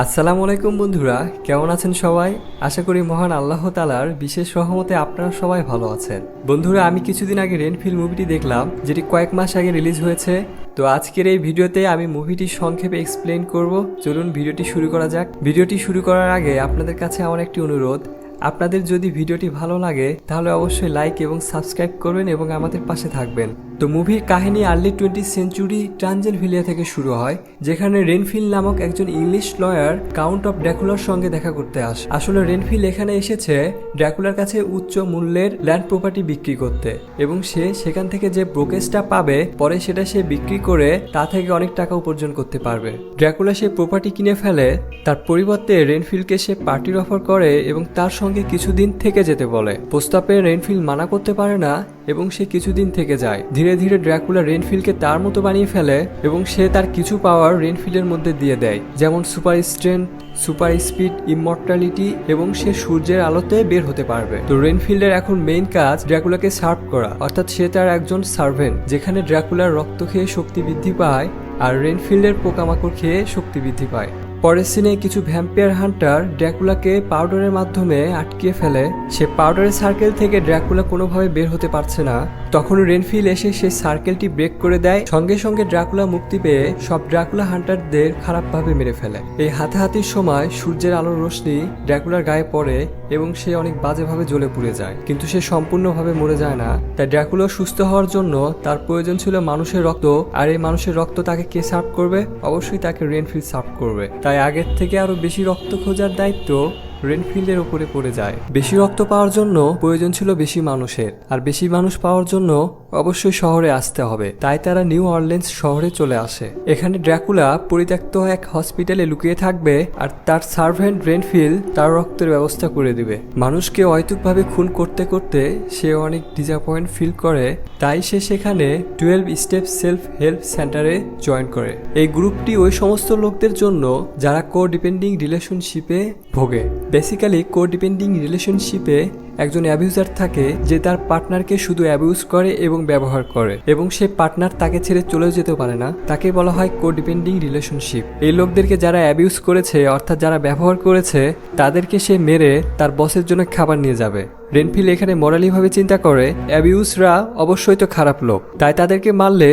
আসসালামু আলাইকুম বন্ধুরা, কেমন আছেন সবাই? আশা করি মহান আল্লাহ তাআলার বিশেষ রহমতে আপনারা সবাই ভালো আছেন। বন্ধুরা, আমি কিছুদিন আগে রেনফিল মুভিটি দেখলাম, যেটি কয়েক মাস আগে রিলিজ হয়েছে। তো আজকের এই ভিডিওতে আমি মুভিটি সংক্ষেপে এক্সপ্লেইন করব। চলুন ভিডিওটি শুরু করা যাক। ভিডিওটি শুরু করার আগে আপনাদের কাছে আমার একটি অনুরোধ, আপনাদের যদি ভিডিওটি ভালো লাগে তাহলে অবশ্যই লাইক এবং সাবস্ক্রাইব করবেন এবং আমাদের পাশে থাকবেন। তো মুভির কাহিনী আর্লি 20th সেঞ্চুরি ট্রানজেলভেলিয়া থেকে শুরু হয়, যেখানে রেনফিল নামক একজন ইংলিশ লয়ার কাউন্ট অফ ড্র্যাকুলার সঙ্গে দেখা করতে আসে। আসলে রেনফিল এখানে এসেছে ড্র্যাকুলার কাছে উচ্চ মূল্যের ল্যান্ড প্রপার্টি বিক্রি করতে, এবং সে সেখান থেকে যে ব্রোকেজটা পাবে পরে সেটা সে বিক্রি করে তা থেকে অনেক টাকা উপার্জন করতে পারবে। ড্র্যাকুলা সে প্রপার্টি কিনে ফেলে, তার পরিবর্তে রেনফিলকে সে পার্টির অফার করে এবং তার সঙ্গে কিছুদিন থেকে যেতে বলে। প্রস্তাবে রেনফিল মানা করতে পারে না এবং সে কিছুদিন থেকে যায়। ধীরে ধীরে ড্র্যাকুলা রেনফিলকে তার মতো বানিয়ে ফেলে এবং সে তার কিছু পাওয়ার রেনফিলের মধ্যে দিয়ে দেয়, যেমন super strength, super speed, immortality, এবং সে সূর্যের আলোতে বের হতে পারবে। তো রেনফিল্ডের এখন মেইন কাজ ড্র্যাকুলাকে সার্ভ করা, অর্থাৎ সে তার একজন সার্ভেন্ট, যেখানে ড্র্যাকুলার রক্ত খেয়ে শক্তি বৃদ্ধি পায় আর রেনফিল্ডের পোকামাকড় খেয়ে শক্তি বৃদ্ধি পায়। পরের সিনে কিছু ভ্যাম্পায়ার হান্টার ড্র্যাকুলাকে পাউডারের মাধ্যমে আটকিয়ে ফেলে। সে পাউডারের সার্কেল থেকে ড্র্যাকুলা কোনোভাবে বের হতে পারছে না। তখন রেনফিল এসে সেই সার্কেলটি ব্রেক করে দেয়। সঙ্গে সঙ্গে ড্র্যাকুলা মুক্তি পেয়ে সব ড্র্যাকুলা হান্টারদের খারাপভাবে মেরে ফেলে। এই হাতাহাতির সময় সূর্যের আলোর রশ্মি ড্র্যাকুলার গায়ে পড়ে এবং সে অনেক বাজেভাবে জ্বলে পুড়ে যায়, কিন্তু সে সম্পূর্ণভাবে মরে যায় না। তাই ড্র্যাকুলা সুস্থ হওয়ার জন্য তার প্রয়োজন ছিল মানুষের রক্ত, আর এই মানুষের রক্ত তাকে কে সার্ভ করবে? অবশ্যই তাকে রেনফিল সার্ভ করবে। তাই আগের থেকে আরো বেশি রক্ত খোঁজার দায়িত্ব রেনফিল্ডের উপরে পড়ে যায়। বেশি রক্ত পাওয়ার জন্য প্রয়োজন ছিল বেশি মানুষের, আর বেশি মানুষ পাওয়ার জন্য অবশ্যই শহরে আসতে হবে। তাই তারা নিউ অরলেন্স শহরে চলে আসে। এখানে ড্র্যাকুলা পরিত্যক্ত এক হসপিটালে লুকিয়ে থাকবে, আর তার সার্ভেন্ট রেনফিল তার রক্তের ব্যবস্থা করে দিবে। মানুষকে অহেতুকভাবে খুন করতে করতে সে অনেক ডিসঅ্যাপয়েন্ট ফিল করে, তাই সে সেখানে 12 স্টেপ সেলফ হেল্প সেন্টারে জয়েন করে। এই গ্রুপটি ওই সমস্ত লোকদের জন্য যারা কো ডিপেন্ডিং রিলেশনশিপে ভোগে। বেসিক্যালি কো ডিপেন্ডিং রিলেশনশিপে একজন অ্যাবিউজার থাকে, যে তার পার্টনারকে শুধু অ্যাবিউজ করে এবং ব্যবহার করে, এবং সে পার্টনার তাকে ছেড়ে চলে যেতে পারে না। তাকে বলা হয় কো ডিপেন্ডিং রিলেশনশিপ। এই লোকদেরকে যারা অ্যাবিউজ করেছে, অর্থাৎ যারা ব্যবহার করেছে, তাদেরকে সে মেরে তার বসের জন্য খাবার নিয়ে যাবে। রেনফিল এখানে মোরালি ভাবে চিন্তা করে অ্যাবিউজরা অবশ্যই তো খারাপ লোক, তাই তাদেরকে মারলে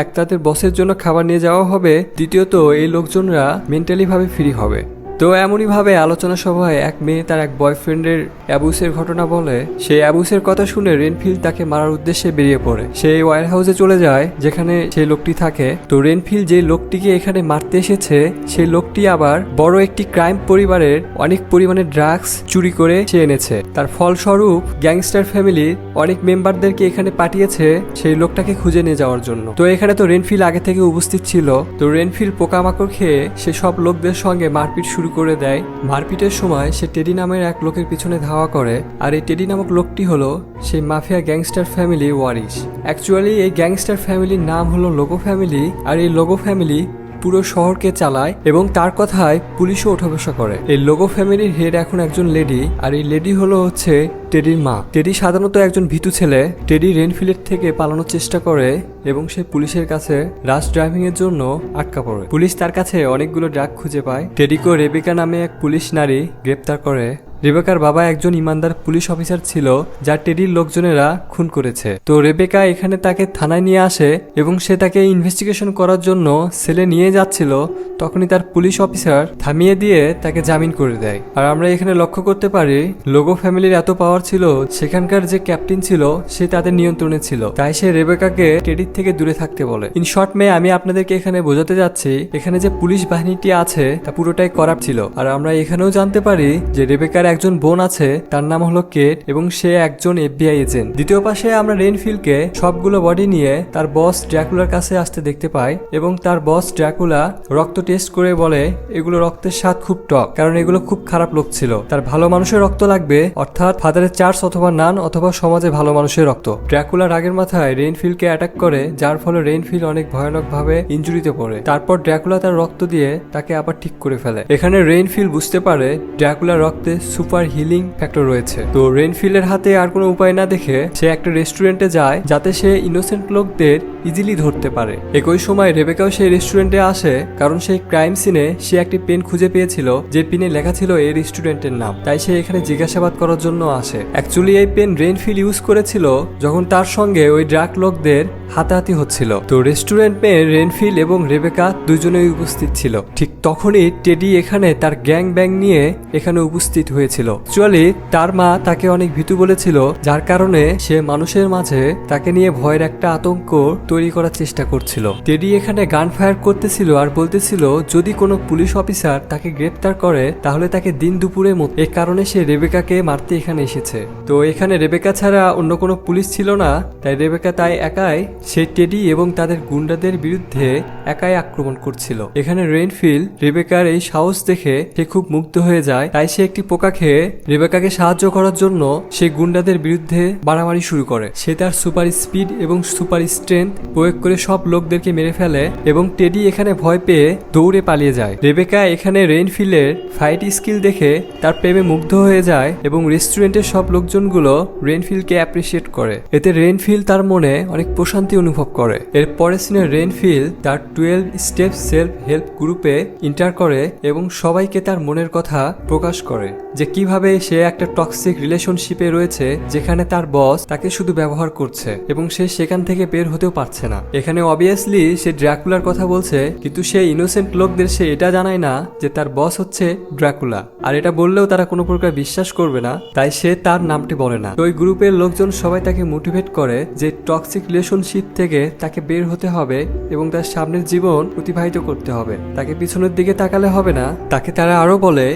এক তাদের বসের জন্য খাবার নিয়ে যাওয়া হবে, দ্বিতীয়ত এই লোকজনরা মেন্টালি ভাবে ফ্রি হবে। তো এমনই ভাবে আলোচনা সভায় এক মেয়ে তার এক বয়ফ্রেন্ডের অ্যাবুসের ঘটনা বলে। সেই অ্যাবুসের কথা শুনে রেনফিল তাকে মারার উদ্দেশ্যে বেরিয়ে পড়ে। সেই ওয়্যার হাউসে চলে যায় যেখানে সেই লোকটি থাকে। তো রেনফিল যে লোকটিকে এখানে মারতে এসেছে, সেই লোকটি আবার বড় একটি ক্রাইম পরিবারের অনেক পরিমাণে ড্রাগস চুরি করে সে এনেছে। তার ফলস্বরূপ গ্যাংস্টার ফ্যামিলির অনেক মেম্বারদেরকে এখানে পাঠিয়েছে সেই লোকটাকে খুঁজে নিয়ে যাওয়ার জন্য। তো এখানে তো রেনফিল আগে থেকে উপস্থিত ছিল। তো রেনফিল পোকামাকড় খেয়ে সে সব লোকদের সঙ্গে মারপিট শুরু করে দেয়। মারপিটের সময় সে টেডি নামের এক লোকের পিছনে ধাওয়া করে, আর এই টেডি নামক লোকটি হলো সেই মাফিয়া গ্যাংস্টার ফ্যামিলি ওয়ারিশ। অ্যাকচুয়ালি এই গ্যাংস্টার ফ্যামিলির নাম হলো লোগো ফ্যামিলি, আর এই লোগো ফ্যামিলি পুরো শহরকে চালায় এবং তার কথায় পুলিশও ওঠা বসা করে। এই লোগো ফ্যামিলির হেড এখন একজন লেডি, আর এই লেডি হচ্ছে টেডির মা। টেডি সাধারণত একজন ভীতু ছেলে। টেডি রেনফিলের থেকে পালানোর চেষ্টা করে এবং সে পুলিশের কাছে রাশ ড্রাইভিং এর জন্য আটকা পড়ে। পুলিশ তার কাছে অনেকগুলো ড্রাগ খুঁজে পায়। টেডিকে রেবেকা নামে এক পুলিশ নারী গ্রেপ্তার করে। রেবেকার বাবা একজন ইমানদার পুলিশ অফিসার ছিল, যা টেডির লোকজনেরা খুন করেছে। তো রেবেকা এখানে তাকে থানায় নিয়ে আসে এবং সে তাকে ইনভেস্টিগেশন করার জন্য সেলে নিয়ে যাচ্ছিল। তখনই তার পুলিশ অফিসার থামিয়ে দিয়ে তাকে জামিন করে দেয়। আর আমরা এখানে লক্ষ্য করতে পারি লোগো ফ্যামিলির এত পাওয়ার ছিল, সেখানকার যে ক্যাপ্টেন ছিল সে তাদের নিয়ন্ত্রণে ছিল, তাই সে রেবেকাকে টেডির থেকে দূরে থাকতে বলে। ইন শর্ট মে আমি আপনাদেরকে এখানে বোঝাতে যাচ্ছি, এখানে যে পুলিশ বাহিনীটি আছে তা পুরোটাই করাপ্ট ছিল। আর আমরা এখানেও জানতে পারি যে রেবেকার একজন বোন আছে, তার নাম হলো কেট, এবং সে একজন FBI এজেন্ট। দ্বিতীয় পাশে আমরা রেনফিলকে সবগুলো বডি নিয়ে তার বস ড্র্যাকুলার কাছে আসতে দেখতে পাই, এবং তার বস ড্র্যাকুলা রক্ত টেস্ট করে বলে এগুলো রক্তের স্বাদ খুব টক, কারণ এগুলো খুব খারাপ লোক ছিল। তার ভালো মানুষের রক্ত লাগবে, অর্থাৎ ফাদার চার্চ অথবা নান অথবা সমাজে ভালো মানুষের রক্ত। ড্র্যাকুলা রাগের মাথায় রেইনফিল্ডকে অ্যাটাক করে, যার ফলে রেইনফিল্ড অনেক ভয়ানকভাবে ইনজুরিতে পড়ে। তারপর ড্র্যাকুলা তার রক্ত দিয়ে তাকে আবার ঠিক করে ফেলে। এখানে রেইনফিল্ড বুঝতে পারে ড্র্যাকুলার রক্তে সুপার হিলিং ফ্যাক্টর রয়েছে। তো রেইনফিল্ডের হাতে আর কোনো উপায় না দেখে সে একটা রেস্টুরেন্টে যায় যাতে সে ইনোসেন্ট লোকদের ইজিলি ধরতে পারে। একই সময় রেবেকাও সেই রেস্টুরেন্টে আসে, কারণ সেই ক্রাইম সিনে সে একটি পেন খুঁজে পেয়েছিল যে পেনে লেখা ছিল এই রেস্টুরেন্টের নাম। তাই সে এখানে জিজ্ঞাসাবাদ করার জন্য আসে। অ্যাকচুয়ালি এই পেন রেইনফিল্ড ইউজ করেছিল যখন তার সঙ্গে ওই ড্রাগ লোকদের হাতাহাতি হচ্ছিল। তো রেস্টুরেন্টে রেইনফিল্ড এবং রেবেকা দুজনেই উপস্থিত ছিল। ঠিক তখনই টেডি এখানে তার গ্যাং ব্যাং নিয়ে এখানে উপস্থিত হয়েছিল। অ্যাকচুয়ালি তার মা তাকে অনেক ভীতু বলেছিল, যার কারণে সে মানুষের মাঝে তাকে নিয়ে ভয়ের একটা আতঙ্ক তৈরি করার চেষ্টা করছিল। টেডি এখানে গান ফায়ার করতেছিল আর বলতেছিল যদি কোনো পুলিশ অফিসার তাকে গ্রেপ্তার করে তাহলে তাকে দিন দুপুরে মতো। এই কারণে সে রেবেকাকে মারতে এখানে এসেছে। তো এখানে রেবেকা ছাড়া অন্য কোনো পুলিশ ছিল না, তাই রেবেকা তাই একাই সেই টেডি এবং তাদের গুন্ডাদের বিরুদ্ধে একাই আক্রমণ করছিল। এখানে রেইনফিল্ড রেবেকার এই সাহস দেখে সে খুব মুগ্ধ হয়ে যায়, তাই সে একটি পোকা খেয়ে রেবেকাকে সাহায্য করার জন্য সে গুন্ডাদের বিরুদ্ধে বাড়াবাড়ি শুরু করে। সে তার সুপার স্পিড এবং সুপার স্ট্রেংথ প্রয়োগ করে সব লোকদেরকে মেরে ফেলে এবং টেডি এখানে ভয় পেয়ে দৌড়ে পালিয়ে যায়। রেবেকা এখানে রেইনফিল্ডের ফাইট স্কিল দেখে তার প্রেমে মুগ্ধ হয়ে যায় এবং রেস্টুরেন্টের সব লোকজনগুলো রেইনফিল্ডকে অ্যাপ্রিসিয়েট করে। এতে রেইনফিল্ড তার মনে অনেক প্রশান্তি অনুভব করে। এর পরের সিনে রেইনফিল্ড তার 12 স্টেপ সেলফ হেল্প গ্রুপে ইন্টার করে এবং সবাইকে তার মনের কথা প্রকাশ করে যে কিভাবে সে একটা টক্সিক রিলেশনশিপে রয়েছে যেখানে তার বস তাকে শুধু ব্যবহার করছে এবং সে সেখান থেকে বের হতেও পারছে না। এখানে অবভিয়াসলি সে ড্র্যাকুলার কথা বলছে, কিন্তু সে ইনোসেন্ট লোকদের সে এটা জানায় না যে তার বস হচ্ছে ড্র্যাকুলা, আর এটা বললেও তারা কোনো প্রকার বিশ্বাস করবে না, তাই সে তার নামটি বলে না। তো ওই গ্রুপের লোকজন সবাই তাকে মোটিভেট করে যে টক্সিক রিলেশনশিপ থেকে তাকে বের হতে হবে এবং তার সামনের জীবন অতিবাহিত করতে হবে, তাকে পিছনের দিকে তাকালে হবে না। তাকে তারা আরো বলে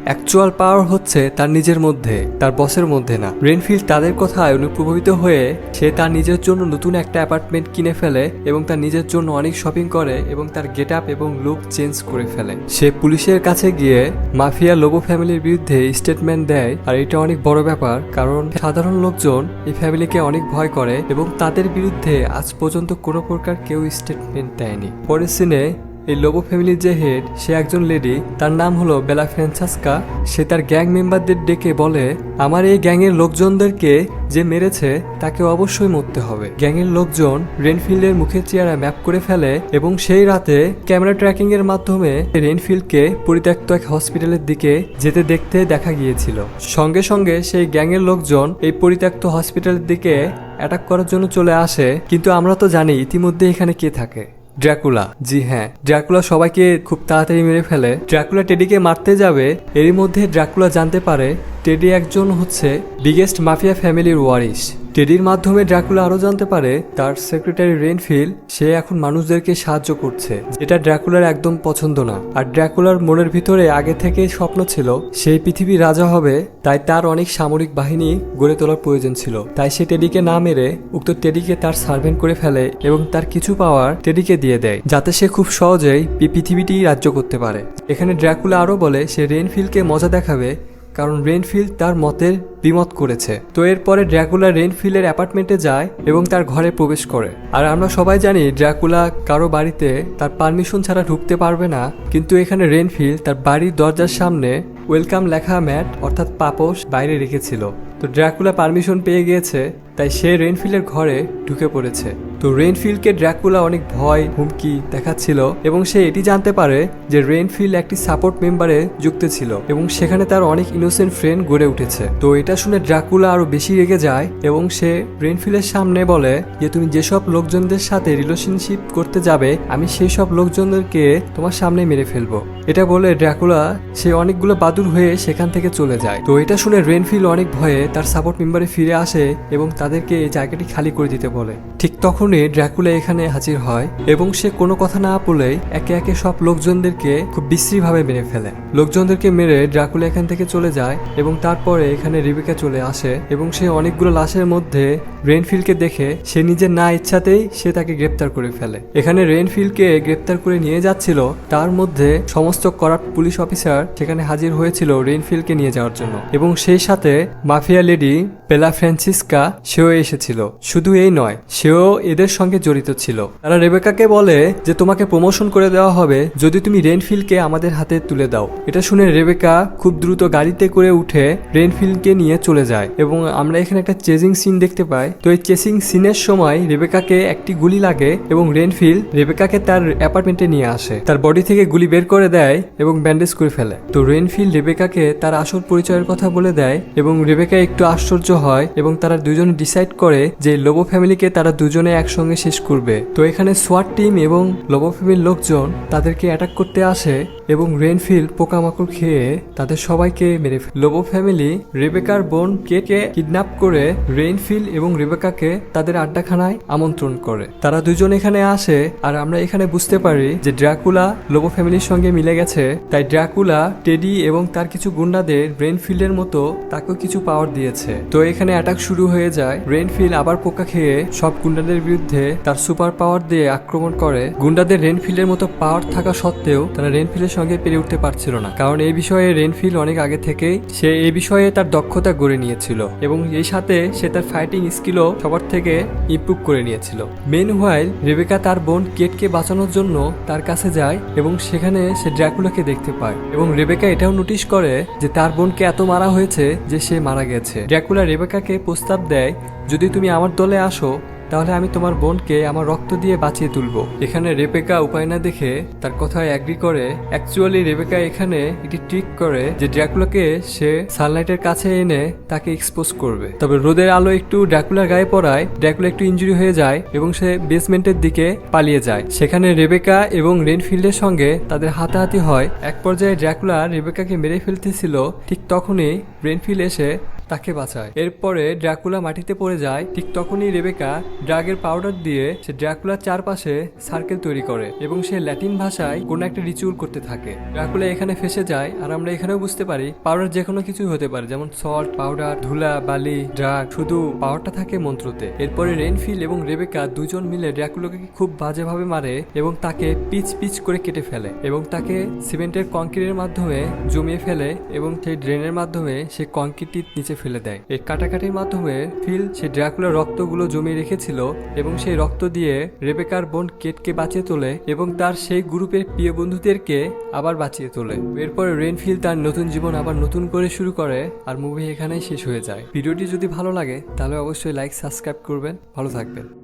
অ্যাকচুয়াল পাওয়ার হচ্ছে তার নিজের মধ্যে, তার বসের মধ্যে না। রেইনফিল্ড তাদের কথায় অনুপ্রভাবিত হয়ে সে তার নিজের জন্য নতুন একটা অ্যাপার্টমেন্ট কিনে ফেলে এবং তার নিজের জন্য অনেক শপিং করে এবং তার গেট আপ এবং লুক চেঞ্জ করে ফেলে। সে পুলিশের কাছে গিয়ে মাফিয়া লোবো ফ্যামিলির বিরুদ্ধে স্টেটমেন্ট দেয়, আর এটা অনেক বড় ব্যাপার কারণ সাধারণ লোকজন এই ফ্যামিলিকে অনেক ভয় করে এবং তাদের বিরুদ্ধে আজ পর্যন্ত কোনো প্রকার কেউ স্টেটমেন্ট দেয়নি। পরের সিনে এই লোবো ফ্যামিলির যে হেড সে একজন লেডি, তার নাম হলো বেলা ফ্রান্সেস্কা। সে তার গ্যাং মেম্বারদের ডেকে বলে আমার এই গ্যাংয়ের লোকজনদেরকে যে মেরেছে তাকে অবশ্যই মরতে হবে। গ্যাংয়ের লোকজন রেইনফিল্ডের মুখের চেহারা ম্যাপ করে ফেলে এবং সেই রাতে ক্যামেরা ট্র্যাকিং এর মাধ্যমে রেইনফিল্ডকে পরিত্যক্ত এক হসপিটালের দিকে যেতে দেখতে দেখা গিয়েছিল। সঙ্গে সঙ্গে সেই গ্যাংয়ের লোকজন এই পরিত্যক্ত হসপিটালের দিকে অ্যাটাক করার জন্য চলে আসে, কিন্তু আমরা তো জানি ইতিমধ্যে এখানে কে থাকে, ড্র্যাকুলা। জি হ্যাঁ, ড্র্যাকুলা সবাইকে খুব তাড়াতাড়ি মেরে ফেলে। ড্র্যাকুলা টেডিকে মারতে যাবে, এরই মধ্যে ড্র্যাকুলা জানতে পারে টেডি একজন হচ্ছে বিগেস্ট মাফিয়া ফ্যামিলির ওয়ারিশ। টেডির মাধ্যমে ড্র্যাকুলা আরো জানতে পারে তার সেক্রেটারি রেইনফিল্ড সে এখন মানুষদেরকে সাহায্য করছে, যেটা ড্র্যাকুলার একদম পছন্দ না। আর ড্র্যাকুলার মনের ভিতরে আগে থেকে স্বপ্ন ছিল সেই পৃথিবীর রাজা হবে, তাই তার অনেক সামরিক বাহিনী গড়ে তোলার প্রয়োজন ছিল। তাই সে টেডিকে না মেরে উক্ত টেডিকে তার সার্ভেন্ট করে ফেলে এবং তার কিছু পাওয়ার টেডিকে দিয়ে দেয়, যাতে সে খুব সহজেই পৃথিবীটি রাজ্য করতে পারে। এখানে ড্র্যাকুলা আরো বলে সে রেইনফিল্ডকে মজা দেখাবে কারণ রেইনফিল্ড তার মতের দ্বিমত করেছে। তো এরপরে ড্র্যাকুলা রেইনফিল্ডের অ্যাপার্টমেন্টে যায় এবং তার ঘরে প্রবেশ করে। আর আমরা সবাই জানি ড্র্যাকুলা কারো বাড়িতে তার পারমিশন ছাড়া ঢুকতে পারবে না, কিন্তু এখানে রেইনফিল্ড তার বাড়ির দরজার সামনে ওয়েলকাম লেখা ম্যাট অর্থাৎ পাপোশ বাইরে রেখেছিল। তো ড্র্যাকুলা পারমিশন পেয়ে গিয়েছে, তাই সে রেইনফিল্ডের ঘরে ঢুকে পড়েছে। তো রেইনফিল্ডকে ড্র্যাকুলা অনেক ভয় হুমকি দেখাচ্ছিল এবং সে এটি জানতে পারে যে রেইনফিল্ড একটি সাপোর্ট মেম্বারে যুক্ত ছিল এবং সেখানে তার অনেক ইনোসেন্ট ফ্রেন্ড গড়ে উঠেছে। তো এটা শুনে ড্র্যাকুলা আরো বেশি রেগে যায় এবং সে রেইনফিল্ডের সামনে বলে যে তুমি যেসব লোকজনদের সাথে রিলেশনশিপ করতে যাবে আমি সেই সব লোকজনদেরকে তোমার সামনে মেরে ফেলবো। এটা বলে ড্র্যাকুলা সে অনেকগুলো বাদুর হয়ে সেখান থেকে চলে যায়। তো এটা শুনে রেইনফিল্ড অনেক ভয়ে তার সাপোর্ট মেম্বারে ফিরে আসে এবং তাদেরকে এই জায়গাটি খালি করে দিতে বলে। ঠিক তখনই ড্র্যাকুলা এখানে হাজির হয় এবং সে কোনো কথা না বলেই একে একে সব লোকজনদেরকে খুব বিশ্রীভাবে মেরে ফেলে। লোকজনদেরকে মেরে ড্র্যাকুলা এখান থেকে চলে যায় এবং তারপরে এখানে রেবেকা চলে আসে এবং সে অনেকগুলো লাশের মধ্যে রেনফিলকে দেখে সে নিজের না ইচ্ছাতেই সে তাকে গ্রেপ্তার করে ফেলে। এখানে রেনফিলকে গ্রেপ্তার করে নিয়ে যাচ্ছিল, তার মধ্যে সমস্ত করাপ্ট পুলিশ অফিসার সেখানে হাজির হয়েছিল রেনফিলকে নিয়ে যাওয়ার জন্য, এবং সেই সাথে মাফিয়া লেডি পেলা ফ্রান্সিসকা সেও এসেছিল। শুধু এই নয়, সেও এদের সঙ্গে জড়িত ছিল। তারা রেবেকাকে বলে যে তোমাকে প্রমোশন করে দেওয়া হবে যদি তুমি রেনফিলকে আমাদের হাতে তুলে দাও। এটা শুনে রেবেকা খুব দ্রুত গাড়িতে করে উঠে রেনফিলকে নিয়ে চলে যায়, এবং আমরা এখানে একটা চেজিং সিন দেখতে পাই। তো এই চেজিং সিনের সময় রেবেকাকে একটি গুলি লাগে এবং রেনফিল রেবেকাকে তার অ্যাপার্টমেন্টে নিয়ে আসে, তার বডি থেকে গুলি বের করে দেয় এবং ব্যান্ডেজ করে ফেলে। তো রেনফিল রেবেকাকে তার আসল পরিচয়ের কথা বলে দেয় এবং রেবেকা একটু আশ্চর্য হয় এবং তারা দুজনে ডিসাইড করে যে লোবো ফ্যামিলিকে তারা দুজনে একসঙ্গে শেষ করবে। তো এখানে সোয়াট টিম এবং লোবো ফ্যামিলির লোকজন তাদেরকে অ্যাটাক করতে আসে এবং রেনফিল পোকামাকড় খেয়ে তাদের সবাইকে মেরে ফেলে। লোবো ফ্যামিলি রেবেকার বোন কেটকে কিডন্যাপ করে রেনফিল এবং রেবেকাকে তাদের আড্ডাখানায় আমন্ত্রণ করে। তারা দুজন এখানে আসে আর আমরা এখানে বুঝতে পারি যে ড্রাকুলা লোবো ফ্যামিলির সঙ্গে মিলে গেছে, তাই ড্রাকুলা টেডি এবং তার কিছু গুন্ডাদের রেনফিল্ডের মতো তাকেও কিছু পাওয়ার দিয়েছে। তো এখানে অ্যাটাক শুরু হয়ে যায়। রেনফিল আবার পোকা খেয়ে সব গুন্ডাদের বিরুদ্ধে তার সুপার পাওয়ার দিয়ে আক্রমণ করে। গুন্ডাদের রেনফিল্ডের মতো পাওয়ার থাকা সত্ত্বেও তারা রেনফিলের সঙ্গে পেরে উঠতে পারছিল না, কারণ এই বিষয়ে রেনফিল অনেক আগে থেকেই সে এই বিষয়ে তার দক্ষতা গড়ে নিয়েছিল এবং এই সাথে সে তার ফাইটিং স্কিলও সবার থেকে ইমপ্রুভ করে নিয়েছিল। মেনহুয়াইল রেবেকা তার বোন কেটকে বাঁচানোর জন্য তার কাছে যায় এবং সেখানে সে ড্রাকুলাকে দেখতে পায়, এবং রেবেকা এটাও নোটিশ করে যে তার বোনকে এত মারা হয়েছে যে সে মারা গেছে। ড্রাকুলা রেবেকাকে প্রস্তাব দেয়, যদি তুমি আমার দলে আসো তাহলে আমি তোমার বোনকে আমার রক্ত দিয়ে বাঁচিয়ে তুলবো। এখানে রেবেকা উপায় না দেখে তার কথায় অ্যাগ্রি করে। অ্যাকচুয়ালি রেবেকা এখানে একটি ট্রিক করে যে ড্রাকুলাকে সে সানলাইটের কাছে এনে তাকে এক্সপোজ করবে। তবে রোদের আলো একটু ড্রাকুলার গায়ে পড়ায় ড্রাকুলা একটু ইনজুরি হয়ে যায় এবং সে বেসমেন্টের দিকে পালিয়ে যায়। সেখানে রেবেকা এবং রেনফিল্ডের সঙ্গে তাদের হাতাহাতি হয়। এক পর্যায়ে ড্রাকুলা রেবেকাকে মেরে ফেলতেছিল, ঠিক তখনই রেনফিল্ড এসে তাকে বাঁচায়। এরপরে ড্রাকুলা মাটিতে পড়ে যায়। ঠিক তখনই রেবেকা ড্রাগের পাউডার দিয়ে সে ড্রাকুলার চারপাশে সার্কেল তৈরি করে এবং সে ল্যাটিন ভাষায় কোনো একটা রিচুয়াল করতে থাকে। ড্রাকুলা এখানে ফেসে যায় আর আমরা এখানেও বুঝতে পারি পাউডার যে কোনো কিছুই হতে পারে, যেমন সল্ট পাউডার, ধুলা, বালি, ড্রাগ, শুধু পাওয়ারটা থাকে মন্ত্রতে। এরপরে রেনফিল এবং রেবেকা দুজন মিলে ড্রাকুলাকে খুব বাজেভাবে মারে এবং তাকে পিচ পিচ করে কেটে ফেলে এবং তাকে সিমেন্টের কংক্রিটের মাধ্যমে জমিয়ে ফেলে এবং সেই ড্রেনের মাধ্যমে সে কংক্রিট নিচে ফেলে দেয়। এই কাটাকাটির মাধ্যমে ফিল সে ড্রাকুলার রক্তগুলো জমিয়ে রেখেছিল এবং সেই রক্ত দিয়ে রেবেকার বোন কেটকে বাঁচিয়ে তোলে এবং তার সেই গ্রুপের প্রিয় বন্ধুদেরকে আবার বাঁচিয়ে তোলে। এরপরে রেনফিল তার নতুন জীবন আবার নতুন করে শুরু করে আর মুভি এখানেই শেষ হয়ে যায়। ভিডিওটি যদি ভালো লাগে তাহলে অবশ্যই লাইক সাবস্ক্রাইব করবেন। ভালো থাকবেন।